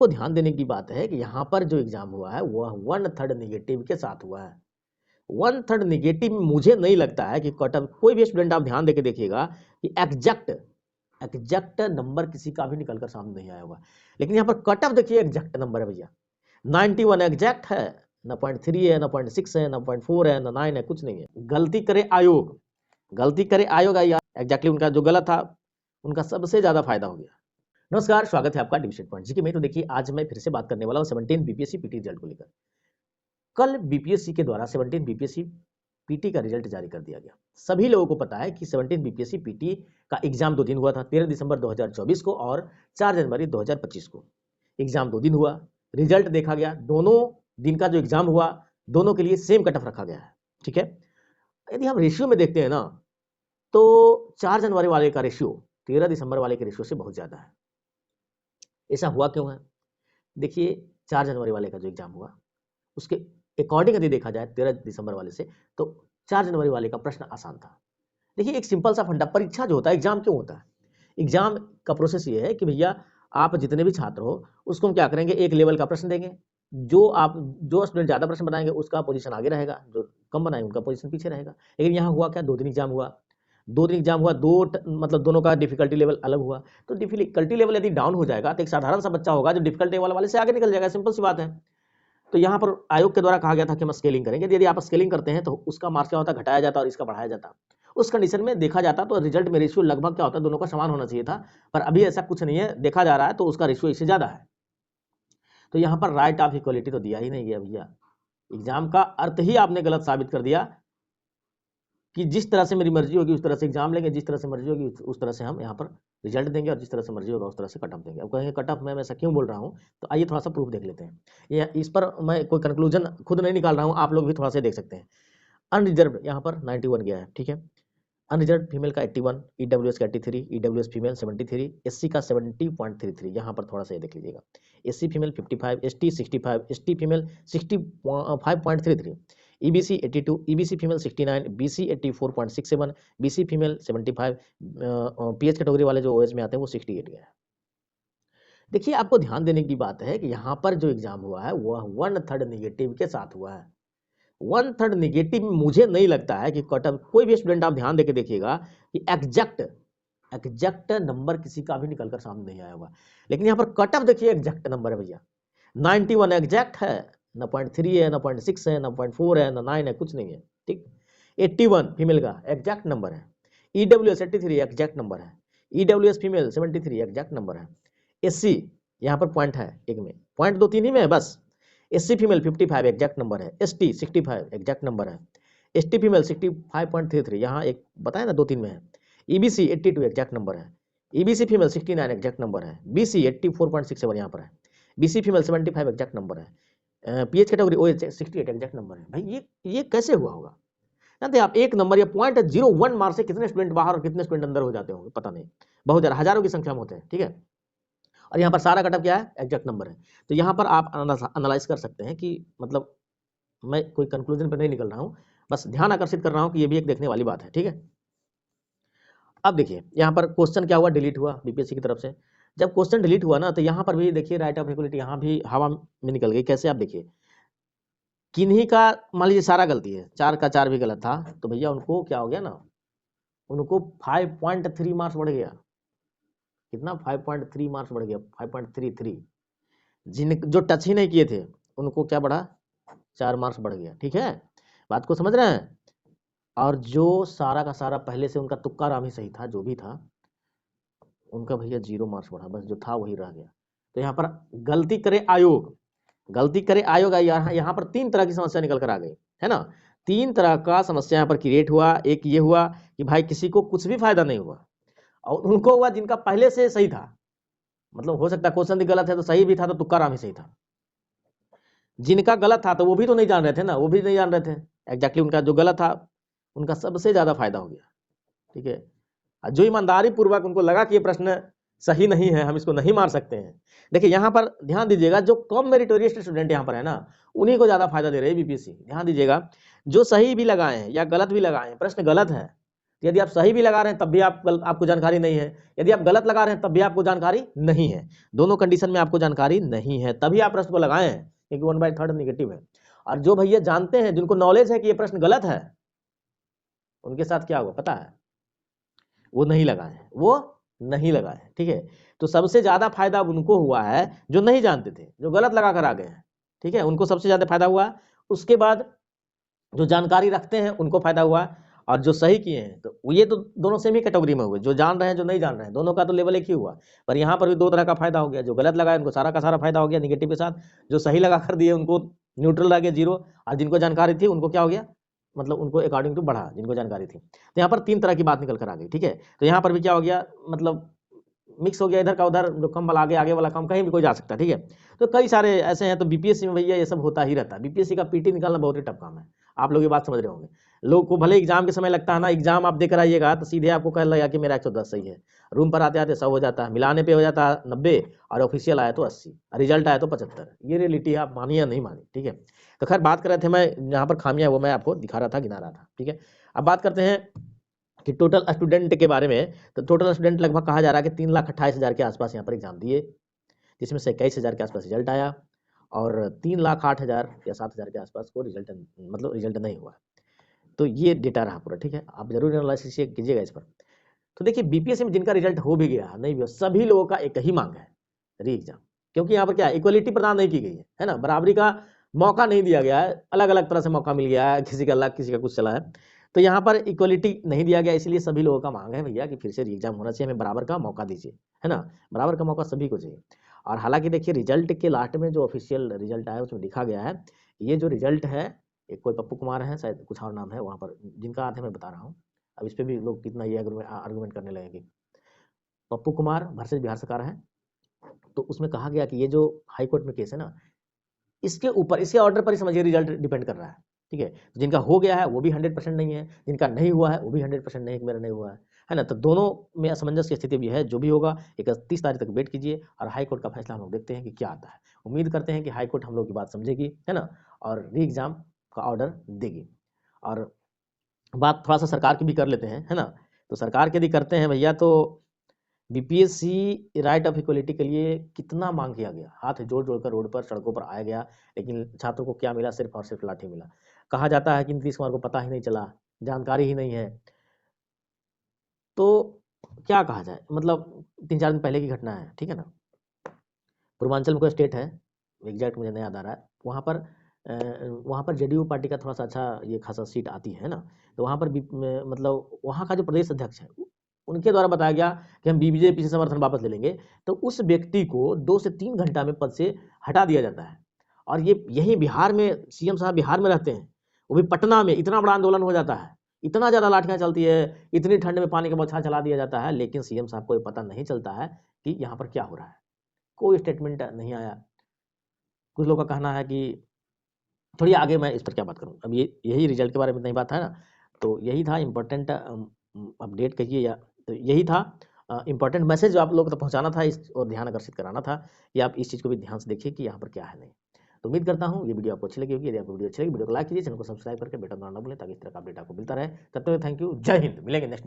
को ध्यान देने की बात है कि यहाँ पर जो एग्जाम हुआ है वह 1/3 निगेटिव के साथ हुआ है। 1/3 निगेटिव में मुझे नहीं लगता है कि कट ऑफ, कोई भी स्टूडेंट आप ध्यान देके देखिएगा कि एग्जैक्ट नंबर किसी का भी निकलकर सामने नहीं आया होगा, लेकिन यहाँ पर कट ऑफ देखिए एग्जैक्ट नंबर है भैया। 91 एग्जैक्ट है, ना 0.3 है, ना 0.6 है, ना 0.4 है, ना 9 है, कुछ नहीं है। गलती करे आयोग यार, एग्जैक्टली उनका जो गलत था उनका सबसे ज्यादा फायदा हो गया। नमस्कार, स्वागत है आपका डिविजन पॉइंट जीके में। तो देखिए आज मैं फिर से बात करने वाला हूँ 17 बीपीएससी पीटी रिजल्ट को लेकर। कल बीपीएससी के द्वारा 17 बीपीएससी पीटी का रिजल्ट जारी कर दिया गया। सभी लोगों को पता है कि 17 बीपीएससी पीटी का एग्जाम 2 दिन हुआ था, 13 दिसंबर 2024 को और 4 जनवरी 2025 को। एग्जाम 2 दिन हुआ, रिजल्ट देखा गया, दोनों दिन का जो एग्जाम हुआ दोनों के लिए सेम कट ऑफ रखा गया है। ठीक है, यदि हम रेशियो में देखते हैं ना तो 4 जनवरी वाले का रेशियो 13 दिसंबर वाले के रेशियो से बहुत ज्यादा है। ऐसा हुआ क्यों है? देखिए 4 जनवरी वाले का जो एग्जाम हुआ उसके अकॉर्डिंग यदि देखा जाए 13 दिसंबर वाले से, तो 4 जनवरी वाले का प्रश्न आसान था। देखिए एक सिंपल सा फंडा, परीक्षा जो होता है, एग्जाम क्यों होता है? एग्जाम का प्रोसेस ये है कि भैया आप जितने भी छात्र हो उसको हम क्या करेंगे, एक लेवल का प्रश्न देंगे। जो स्टूडेंट ज्यादा प्रश्न बनाएंगे उसका पोजीशन आगे रहेगा, जो कम बनाएंगे उनका पोजीशन पीछे रहेगा। लेकिन यहाँ हुआ क्या, 2 दिन एग्जाम हुआ, मतलब दोनों का डिफिकल्टी लेवल अलग हुआ। तो डिफिकल्टी लेवल यदि डाउन हो जाएगा तो एक साधारण सा बच्चा होगा जो डिफिकल्टी लेवल वाले से आगे निकल जाएगा, सिंपल सी बात है। तो यहाँ पर आयोग के द्वारा कहा गया था कि हम स्केलिंग करेंगे। यदि आप स्केलिंग करते हैं तो उसका मार्क्स क्या होता है, घटाया जाता और इसका बढ़ाया जाता। उस कंडीशन में देखा जाता तो रिजल्ट में रेशियो लगभग क्या होता है, दोनों का समान होना चाहिए था, पर अभी ऐसा कुछ नहीं है, देखा जा रहा है तो उसका रेशियो इससे ज्यादा है। तो यहाँ पर राइट ऑफ इक्वलिटी तो दिया ही नहीं गया भैया। एग्जाम का अर्थ ही आपने गलत साबित कर दिया कि जिस तरह से मेरी मर्जी होगी उस तरह से एग्जाम लेंगे, जिस तरह से मर्जी होगी उस तरह से हम यहाँ पर रिजल्ट देंगे, और जिस तरह से मर्जी होगा उस तरह से कट ऑफ देंगे। अब कहेंगे कट ऑफ में मैं ऐसा क्यों बोल रहा हूँ, तो आइए थोड़ा सा प्रूफ देख लेते हैं। ये इस पर मैं कोई कंक्लूजन खुद नहीं निकाल रहा हूँ, आप लोग भी थोड़ा सा देख सकते हैं। अनरिजर्व यहाँ पर 91 गया है, ठीक है। अनरिजर्व फीमेल का 81, ईडब्ल्यूएस का 83, ईडब्ल्यूएस फीमेल 73, एससी का 70.33। यहाँ पर थोड़ा सा ये देख लीजिएगा, SC female 55, ST 65, ST female 65.33, EBC 82, EBC female 69, BC 84.67, BC female 75, pH category वाले जो ओएस में आते हैं वो 68 गया है। देखिए आपको ध्यान देने की बात है कि यहाँ पर जो एग्जाम हुआ है वह 1/3 निगेटिव के साथ हुआ है। 1/3 निगेटिव में मुझे नहीं लगता है कि कट ऑफ, कोई भी स्टूडेंट आप ध्यान देके देखिएगा कि एग्जैक्ट नंबर किसी का भी निकलकर सामने नहीं आया होगा, लेकिन यहाँ पर कट ऑफ देखिए एग्जैक्ट नंबर है भैया। 91 एग्जैक्ट है, ना 0.3 है, ना 0.6 है, ना 0.4 है, ना 9 है, कुछ नहीं है। ठीक, 81 फीमेल का एग्जैक्ट नंबर है, ईडब्ल्यूएस 83 एग्जैक्ट नंबर है, ईडब्ल्यूएस फीमेल 73 एग्जैक्ट नंबर है, एससी यहाँ पर पॉइंट है एक में, पॉइंट 2-3 ही में है बस। एससी फीमेल 55 एग्जैक्ट नंबर है, एसटी 65 एग्जैक्ट नंबर है, एसटी फीमेल 65.33 यहाँ एक बताया ना 2-3 में है, ईबीसी 82 एग्जैक्ट नंबर है, ईबीसी फीमेल 69 एग्जैक्ट नंबर है, बीसी 84.67 यहाँ पर है, बीसी फीमेल 75 एग्जैक्ट नंबर है, pH category OH 68 exact number है। भाई ये कैसे हुआ होगा? जानते आप एक नंबर या 0.01 मार्क्स से कितने स्टूडेंट बाहर और कितने स्टूडेंट अंदर हो जाते होंगे, पता नहीं, बहुत ज्यादा, हजारों की संख्या में होते हैं। ठीक है, और यहाँ पर सारा कटअप क्या है, एग्जैक्ट नंबर है। तो यहाँ पर आप एनालाइज कर सकते हैं कि मतलब मैं कोई कंक्लूजन पर नहीं निकल रहा हूँ, बस ध्यान आकर्षित कर रहा हूँ कि ये भी एक देखने वाली बात है। ठीक है, अब देखिए यहाँ पर क्वेश्चन क्या हुआ, डिलीट हुआ बीपीएससी की तरफ से। जब क्वेश्चन डिलीट हुआ ना तो यहाँ पर भी देखिए राइट ऑफ इक्वलिटी यहाँ भी हवा में निकल गई। कैसे? आप देखिए किन्हीं का मान लीजिए सारा गलती है, 4 का 4 भी गलत था, तो भैया उनको क्या हो गया ना, उनको 5.3 मार्क्स बढ़ गया। कितना? 5.3 मार्क्स बढ़ गया, 5.33। जिन जो टच ही नहीं किए थे उनको क्या बढ़ा, 4 मार्क्स बढ़ गया। ठीक है, बात को समझ रहे हैं? और जो सारा का सारा पहले से उनका तुक्का राम ही सही था, जो भी था उनका भैया 0 मार्क्स बढ़ा, बस जो था वही रह गया। तो यहाँ पर गलती करे आयोग, यहाँ पर 3 तरह की समस्या निकल कर आ गई है ना। 3 तरह का समस्या यहाँ पर क्रिएट हुआ। एक ये हुआ कि भाई किसी को कुछ भी फायदा नहीं हुआ, और उनको हुआ जिनका पहले से सही था, मतलब हो सकता है क्वेश्चन गलत है तो सही भी था, तो तुक्का राम ही सही था। जिनका गलत था तो वो भी तो नहीं जान रहे थे ना, वो भी नहीं जान रहे थे एग्जैक्टली उनका जो गलत था, उनका सबसे ज्यादा फायदा हो गया। ठीक है, जो ईमानदारी पूर्वक उनको लगा कि ये प्रश्न सही नहीं है, हम इसको नहीं मार सकते हैं। देखिए यहाँ पर ध्यान दीजिएगा, जो कम मेरिटोरियस स्टूडेंट यहाँ पर है ना, उन्हीं को ज्यादा फायदा दे रहे हैं बीपीएससी। ध्यान दीजिएगा, जो सही भी लगाए हैं या गलत भी लगाए हैं, प्रश्न गलत है यदि आप सही भी लगा रहे हैं तब भी आपको जानकारी नहीं है, यदि आप गलत लगा रहे हैं तब भी आपको जानकारी नहीं है। दोनों कंडीशन में आपको जानकारी नहीं है, तभी आप प्रश्न को लगाए हैं, क्योंकि 1/3 नेगेटिव है। और जो भैया जानते हैं, जिनको नॉलेज है कि ये प्रश्न गलत है, उनके साथ क्या हुआ पता है? वो नहीं लगाए, वो नहीं लगाए। ठीक है, तो सबसे ज्यादा फायदा उनको हुआ है जो नहीं जानते थे, जो गलत लगा कर आ गए हैं। ठीक है, उनको सबसे ज्यादा फायदा हुआ। उसके बाद जो जानकारी रखते हैं उनको फायदा हुआ, और जो सही किए हैं, तो ये तो दोनों सेम ही कैटेगरी में हुए, जो जान रहे हैं जो नहीं जान रहे हैं, दोनों का तो लेवल एक ही हुआ। पर यहाँ पर भी दो तरह का फायदा हो गया, जो गलत लगाए उनको सारा का सारा फायदा हो गया निगेटिव के साथ, जो सही लगा कर दिए उनको न्यूट्रल रह गया, जीरो, और जिनको जानकारी थी उनको क्या हो गया, मतलब उनको अकॉर्डिंग टू बढ़ा, जिनको जानकारी थी। तो यहाँ पर तीन तरह की बात निकल कर आ गई। ठीक है, तो यहाँ पर भी क्या हो गया, मतलब मिक्स हो गया, इधर का उधर, जो कम वाला आगे, आगे वाला कम, कहीं भी कोई जा सकता है। ठीक है, तो कई सारे ऐसे हैं। तो बीपीएससी में भैया ये सब होता ही रहता है। बीपीएससी का पीटी निकालना बहुत ही टफ काम है, आप लोग ये बात समझ रहे होंगे। लोग को भले एग्जाम के समय लगता है ना, एग्जाम आप देकर आइएगा तो सीधे आपको कह लगा कि मेरा 110 सही है, रूम पर आते आते 100 हो जाता है, मिलाने पे हो जाता है 90, और ऑफिशियल आया तो 80, रिजल्ट आया तो 75। ये रियलिटी है, आप मानिए या नहीं मानिए। ठीक है, तो खैर बात कर रहे थे, मैं यहाँ पर खामियां वो मैं आपको दिखा रहा था, गिना रहा था। ठीक है, अब बात करते हैं कि टोटल स्टूडेंट के बारे में। तो टोटल स्टूडेंट लगभग कहा जा रहा है कि 3,28,000 के आसपास यहाँ पर एग्जाम दिए, जिसमें से 21,000 के आसपास रिजल्ट आया, और 3,08,000 या 7,000 के आसपास को रिजल्ट, मतलब रिजल्ट नहीं हुआ। तो ये डेटा रहा पूरा। ठीक है, आप जरूर एनालिसिस कीजिएगा इस पर। तो देखिए, बीपीएससी में जिनका रिजल्ट हो भी गया नहीं भी हो, सभी लोगों का एक ही मांग है, री एग्जाम। क्योंकि यहाँ पर क्या इक्वलिटी प्रदान नहीं की गई है ना, बराबरी का मौका नहीं दिया गया है, अलग अलग तरह से मौका मिल गया है, किसी का अलग, किसी का कुछ चला है। तो यहाँ पर इक्वलिटी नहीं दिया गया, इसलिए सभी लोगों का मांग है भैया कि फिर से री एग्जाम होना चाहिए, हमें बराबर का मौका दीजिए, है ना। बराबर का मौका सभी को चाहिए। और हालांकि देखिए, रिजल्ट के लास्ट में जो ऑफिशियल रिजल्ट आया उसमें लिखा गया है, ये जो रिजल्ट है, एक कोई पप्पू कुमार है, शायद कुछ और नाम है वहाँ पर, जिनका अर्थ मैं बता रहा हूँ। अब इस पर भी लोग कितना ये आर्गूमेंट करने लगेंगे। पप्पू कुमार वर्सेस बिहार सरकार है, तो उसमें कहा गया कि ये जो हाई कोर्ट में केस है ना, इसके ऊपर, इसके ऑर्डर पर ही समझिए रिजल्ट डिपेंड कर रहा है। ठीक है, तो जिनका हो गया है वो भी 100% नहीं है, जिनका नहीं हुआ है वो भी 100% नहीं है कि मेरा नहीं हुआ है ना। तो दोनों में असमंजस की स्थिति भी है। जो भी होगा 31 तारीख तक वेट कीजिए, और हाई कोर्ट का फैसला हम लोग देखते हैं कि क्या आता है। उम्मीद करते हैं कि हाई कोर्ट हम लोग की बात समझेगी, है ना, और री एग्जाम का ऑर्डर देगी। और बात थोड़ा सा सरकार की भी कर लेते हैं, है ना। तो सरकार की यदि करते हैं भैया, तो बीपीएससी राइट ऑफ इक्वलिटी के लिए कितना मांग किया गया, हाथ जोड़ जोड़कर रोड पर, सड़कों पर आया गया, लेकिन छात्रों को क्या मिला, सिर्फ और सिर्फ लाठी मिला। कहा जाता है कि नीतीश कुमार को पता ही नहीं चला, जानकारी ही नहीं है। तो क्या कहा जाए, मतलब 3-4 दिन पहले की घटना है। ठीक है ना, पूर्वांचल में कोई स्टेट है, एग्जैक्ट मुझे नहीं याद आ रहा है, वहाँ पर जेडीयू पार्टी का थोड़ा सा अच्छा ये खासा सीट आती है ना। तो वहाँ पर मतलब वहाँ का जो प्रदेश अध्यक्ष है, उनके द्वारा बताया गया कि हम बीजेपी से समर्थन वापस ले लेंगे। तो उस व्यक्ति को 2 से 3 घंटा में पद से हटा दिया जाता है। और ये यही बिहार में, सीएम साहब बिहार में रहते हैं, वो भी पटना में, इतना बड़ा आंदोलन हो जाता है, इतना ज़्यादा लाठियाँ चलती है, इतनी ठंड में पानी का बौछार चला दिया जाता है, लेकिन सीएम साहब को ये पता नहीं चलता है कि यहाँ पर क्या हो रहा है, कोई स्टेटमेंट नहीं आया। कुछ लोगों का कहना है कि थोड़ी आगे मैं इस पर क्या बात करूँ, अब ये यही रिजल्ट के बारे में नहीं बात है ना। तो यही था इम्पोर्टेंट अपडेट कहिए, या तो यही था इम्पोर्टेंट मैसेज जो आप लोगों तक पहुंचाना था, इस और ध्यान आकर्षित कराना था कि आप इस चीज़ को भी ध्यान से देखिए कि यहाँ पर क्या है नहीं। तो उम्मीद करता हूँ ये वीडियो आपको अच्छी लगी होगी। यदि आपको वीडियो अच्छी लगी, वीडियो को लाइक कीजिए, चैनल को सब्सक्राइब करके बेटा ना भूलें, ताकि इस तरह का अपडेट आपको मिलता रहे। तब तक थैंक यू, जय हिंद। मिलेंगे नेक्स्ट वीडियो।